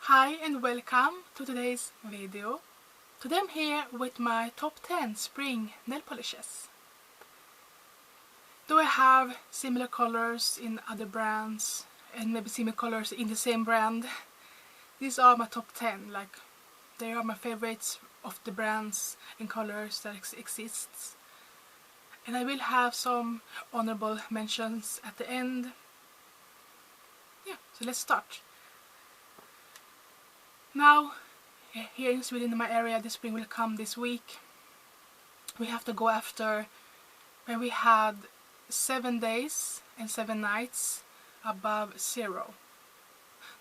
Hi and welcome to today's video. Today I'm here with my top 10 spring nail polishes. Do I have similar colors in other brands and maybe similar colors in the same brand? These are my top 10, they are my favorites of the brands and colors that exists. And I will have some honorable mentions at the end. Yeah, so let's start. Now, here in Sweden, in my area, the spring will come this week. We have to go after when we had 7 days and 7 nights above zero.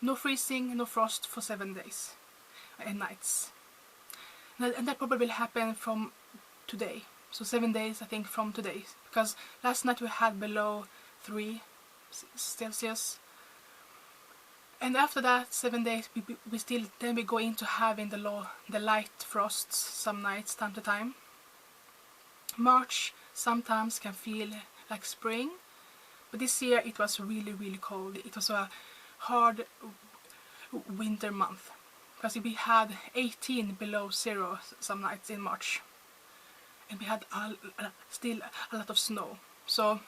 No freezing, no frost for 7 days and nights. And that probably will happen from today. So 7 days, I think, from today. Because last night we had below 3 Celsius. And after that 7 days, we go into having the light frosts some nights, time to time. March sometimes can feel like spring, but this year it was really cold. It was a hard winter month because we had 18 below zero some nights in March, and we had still a lot of snow. So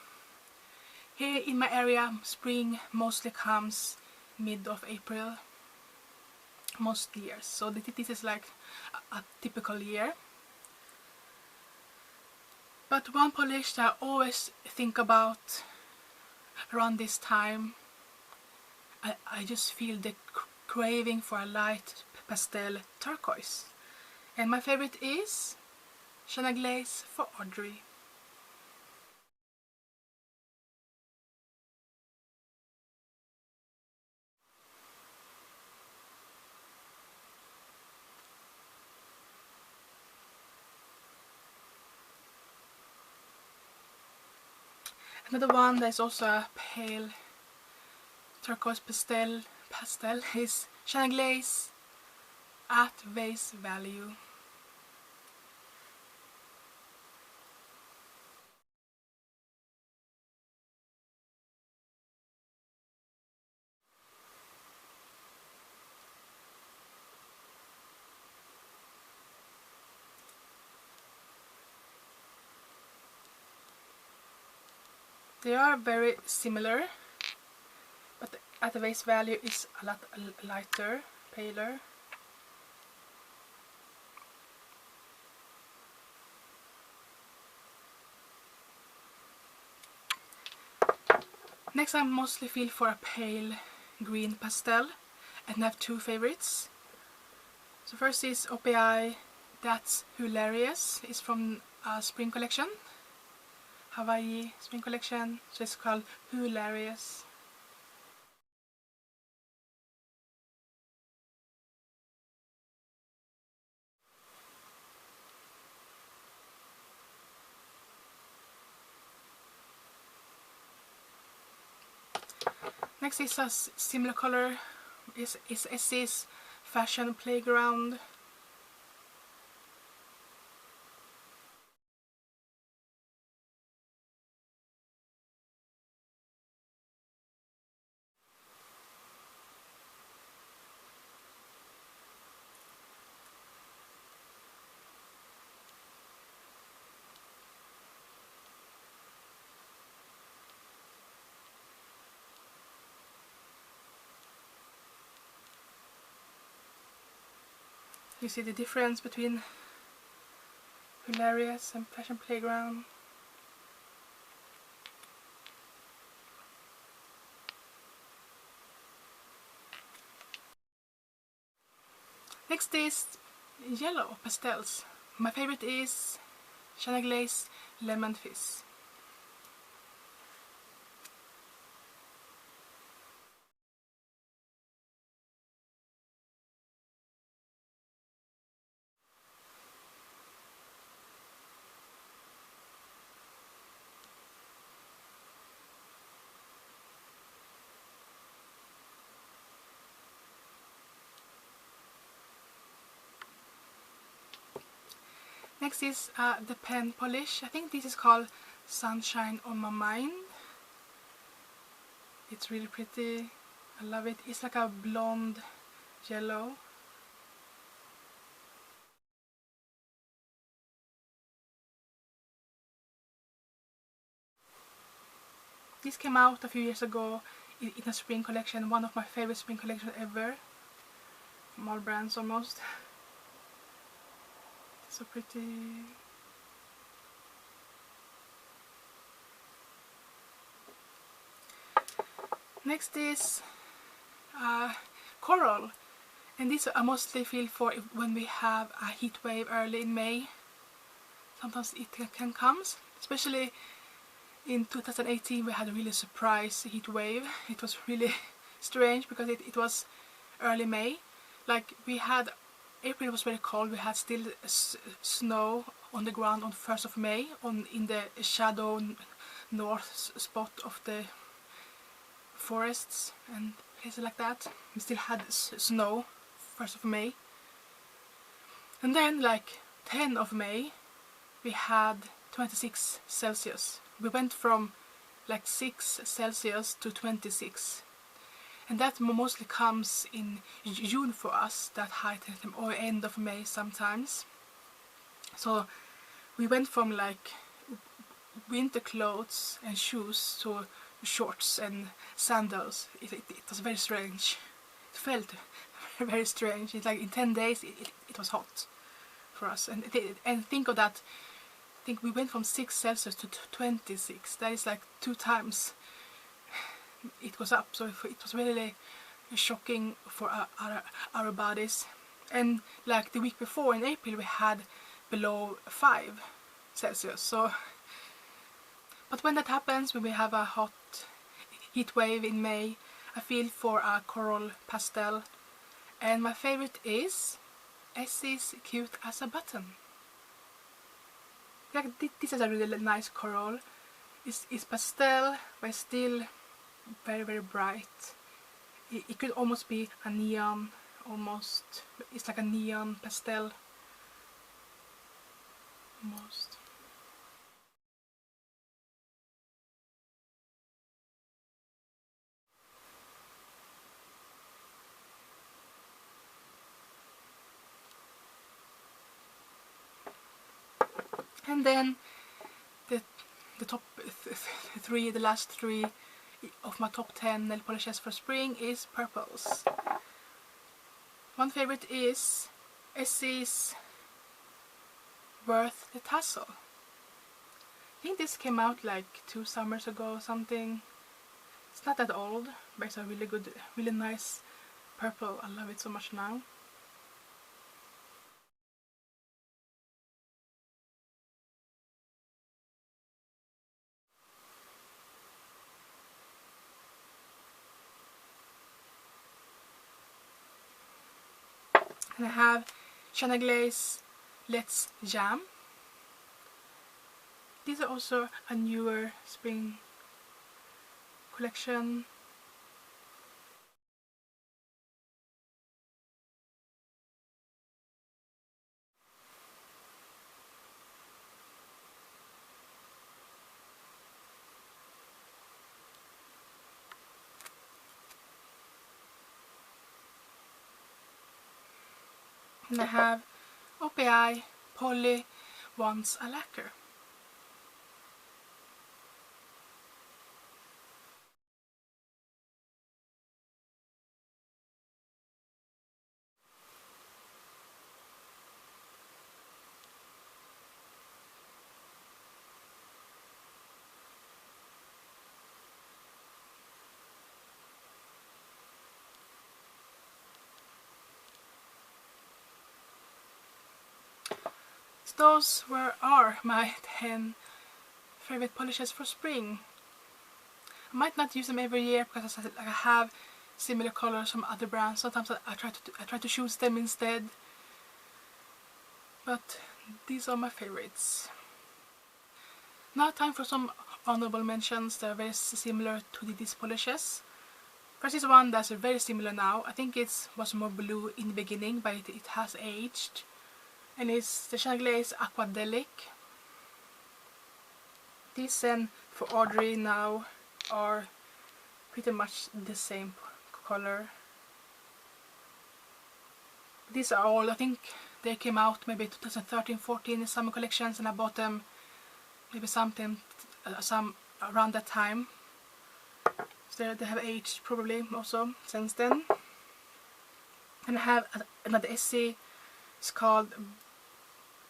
here in my area, spring mostly comes mid of April most years. So this is like a typical year. But one polish that I always think about around this time, I just feel the craving for a light pastel turquoise. And my favorite is Shana Glaze for Audrey. Another one that is also a pale turquoise pastel is Shana Glaze at Vase Value. They are very similar, but at the Vase Value is a lot lighter, paler. Next I mostly feel for a pale green pastel, and I have two favorites. So first is OPI That's Hilarious. It's from a spring collection, Hawaii spring collection, so it's called Hilarious. Next is a similar color, is Essie's Fashion Playground. You see the difference between Hilarious and Fashion Playground. Next is yellow pastels. My favorite is Shana Glaze Lemon Fizz. Next is the pen polish. I think this is called Sunshine on My Mind. It's really pretty. I love it. It's like a blonde yellow. This came out a few years ago in a spring collection, one of my favorite spring collections ever, from all brands almost. So pretty. Next is coral, and this I mostly feel for when we have a heat wave early in May. Sometimes it can come, especially in 2018 we had a really surprise heat wave. It was really strange because it was early May. Like we had, April was very cold, we had still snow on the ground on 1st of May in the shadow north spot of the forests and places like that. We still had snow 1st of May. And then like 10th of May we had 26 Celsius. We went from like 6 Celsius to 26. And that mostly comes in June for us, that high temperature, or end of May sometimes. So we went from like winter clothes and shoes to shorts and sandals. It was very strange. It felt very strange. It's like in 10 days it was hot for us. And think of that. I think we went from 6 Celsius to 26. That is like 2 times it goes up. So it was really shocking for our bodies. And like the week before in April we had below 5 Celsius. So, but when that happens, when we have a hot heat wave in May, I feel for a coral pastel. And my favorite is Essie's Cute as a Button. Like, this is a really nice coral. It's pastel, but still very, very bright. It could almost be a neon, almost. It's like a neon pastel. Almost. And then the top three, the last 3 of my top 10 nail polishes for spring is purples. One favorite is Essie's Worth the Tassel. I think this came out like 2 summers ago or something. It's not that old, but it's a really good, really nice purple. I love it so much now. And I have Chanel Glaze Let's Jam. These are also a newer spring collection. And I have OPI Poly Wants a Lacquer. Those are my 10 favorite polishes for spring. I might not use them every year because I have similar colors from other brands. Sometimes I try to choose them instead. But these are my favorites. Now time for some honorable mentions that are very similar to these polishes. First is one that's very similar now. I think it was more blue in the beginning, but it has aged. And it's the Chanel Glaze Aquadelic. These and for Audrey now are pretty much the same color. These are all, I think they came out maybe 2013-14 in summer collections, and I bought them maybe some around that time. So they have aged probably also since then. And I have another Essie. It's called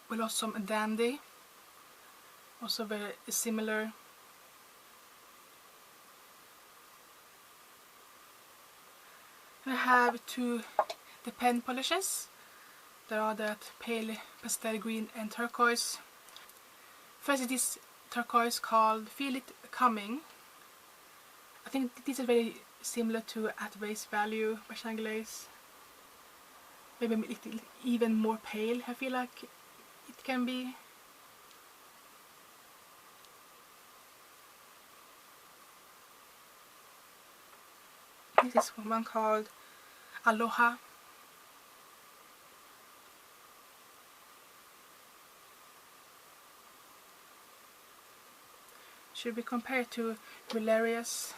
Blossom Dandy. Also very similar. And I have two the pen polishes. There are that pale pastel green and turquoise. First is this turquoise called Feel It Coming. I think this is very similar to At Face Value by Shangri-La's. Maybe a little, even more pale, I feel like it can be. This is one called Aloha. Should be compared to Hilarious.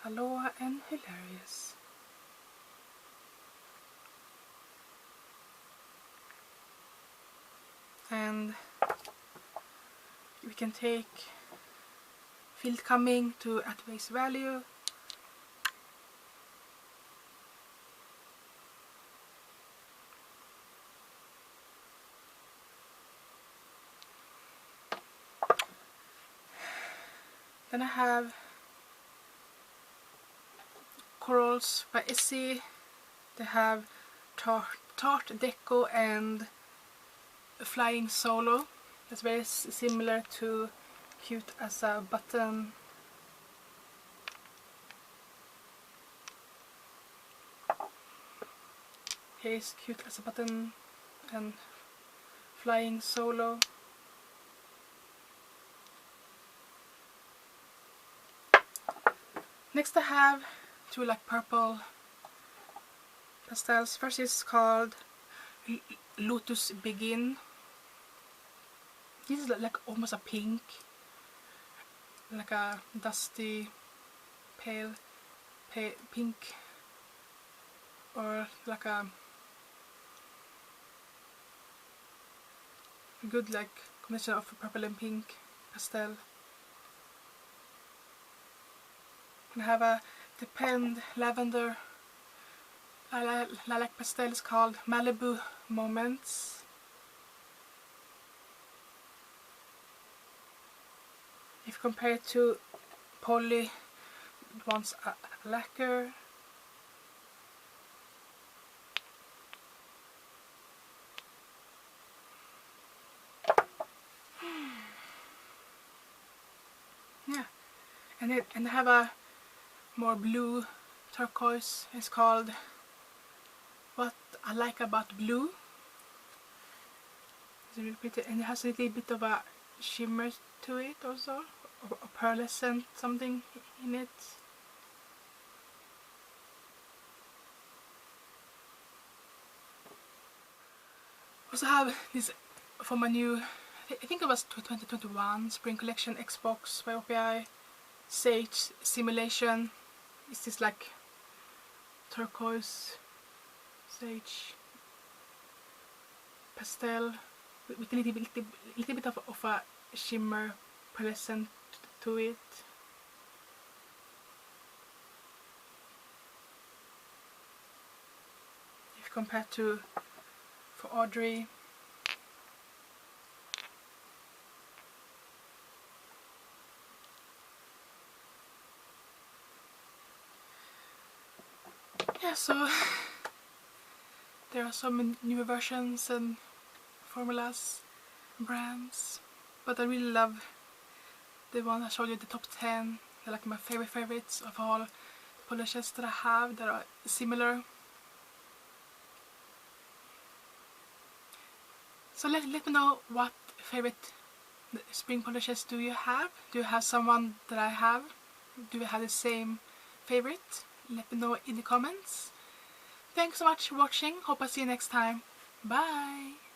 Aloha and Hilarious. And we can take Feel It Coming to At Face Value. Then I have Corals by Essie. They have Tarte Deco and Flying Solo. That's very similar to Cute as a Button. Here's Cute as a Button and Flying Solo. Next I have two like purple pastels. First is called Lotus Begin. This is like almost a pink, like a dusty pale pink, or like a good like combination of purple and pink pastel. I have a Depend Lavender Lilac pastel. It's called Malibu Moments. If you compare it to Polly, it wants a lacquer. Yeah, and I have a more blue turquoise. It's called What I Like About Blue. It's really pretty, and it has a little bit of a shimmer to it also, or pearlescent something in it. Also have this for my new, I think it was 2021 spring collection Xbox by OPI, Sage Simulation. It's this like turquoise sage pastel with a little bit of a shimmer pearlescent to it. If compared to for Audrey. Yeah, so there are some new versions and formulas, brands, but I really love the one I showed you, the top 10. They're like my favorites of all the polishes that I have that are similar. So let me know what favorite spring polishes do you have? Do you have someone that I have? Do you have the same favorite? Let me know in the comments. Thanks so much for watching. Hope I see you next time. Bye!